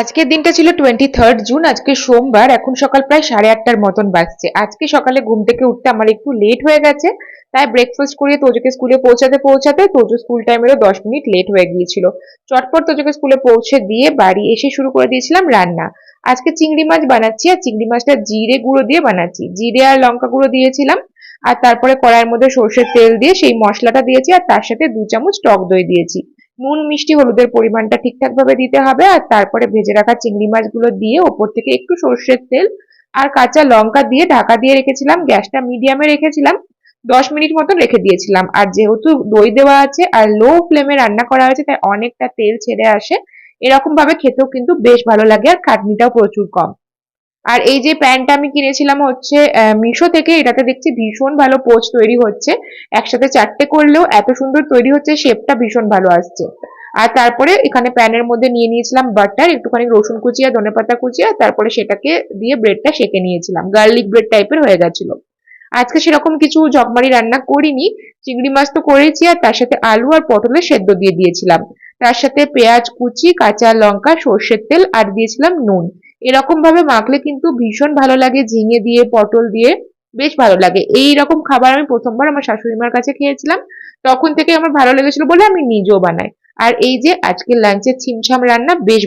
আজকের দিনটা ছিল 23 জুন। আজকে সোমবার। এখন সকাল প্রায় 8:30টার মতন বাজছে। আজকে সকালে ঘুম থেকে উঠতে আমার একটু লেট হয়ে গেছে। তাই ব্রেকফাস্ট করিয়ে তোজোকে স্কুলে পৌঁছাতে তোজো স্কুল টাইমেরও 10 মিনিট লেট হয়ে গিয়েছিল। চটপট তোজোকে স্কুলে পৌঁছে দিয়ে বাড়ি এসে শুরু করে দিয়েছিলাম রান্না। আজকে চিংড়ি মাছ বানাচ্ছি, আর চিংড়ি মাছটা জিরে গুঁড়ো দিয়ে বানাচ্ছি। জিরে আর লঙ্কা গুঁড়ো দিয়েছিলাম, আর তারপরে কড়াইয়ের মধ্যে সর্ষের তেল দিয়ে সেই মশলাটা দিয়েছি, আর তার সাথে 2 চামচ টক দই দিয়েছি। নুন মিষ্টি হলুদের পরিমাণটা ঠিকঠাক ভাবে দিতে হবে, আর তারপরে ভেজে রাখা চিংড়ি মাছগুলো দিয়ে ওপর থেকে একটু সর্ষের তেল আর কাঁচা লঙ্কা দিয়ে ঢাকা দিয়ে রেখেছিলাম। গ্যাসটা মিডিয়ামে রেখেছিলাম, 10 মিনিট মতন রেখে দিয়েছিলাম। আর যেহেতু দই দেওয়া আছে আর লো ফ্লেমে রান্না করা হয়েছে, তাই অনেকটা তেল ছেড়ে আসে। এরকম ভাবে খেতেও কিন্তু বেশ ভালো লাগে, আর খাটনিটাও প্রচুর কম। আর এই যে প্যানটা আমি কিনেছিলাম হচ্ছে মিশো থেকে, এটাতে দেখছি ভীষণ ভালো পোচ তৈরি হচ্ছে। একসাথে 4টে করলেও এত সুন্দর তৈরি হচ্ছে, শেপটা ভীষণ ভালো আসছে। আর তারপরে এখানে প্যানের মধ্যে নিয়ে নিয়েছিলাম বাটার, একটুখানি রসুন কুচি আর ধনেপাতা কুচি, আর তারপরে সেটাকে দিয়ে ব্রেডটা সেঁকে নিয়েছিলাম। গার্লিক ব্রেড টাইপের হয়ে গেছিল। আজকে সেরকম কিছু জকমারি রান্না করিনি। চিংড়ি মাছ তো করেছি, আর তার সাথে আলু আর পটলের সেদ্ধ দিয়ে দিয়েছিলাম। তার সাথে পেঁয়াজ কুচি, কাঁচা লঙ্কা, সর্ষের তেল আর দিয়েছিলাম নুন। এরকম ভাবে মাখলে কিন্তু ভীষণ ভালো লাগে, ঝিঙে দিয়ে পটল দিয়ে বেশ ভালো লাগে। এই রকম খাবার আমি প্রথমবার আমার শাশুড়ি মার কাছে খেয়েছিলাম, তখন থেকে আমার ভালো লেগেছিল বলে আমি নিজেও বানাই। আর এই যে আজকে লাঞ্চের ছিমছাম রান্না বেশ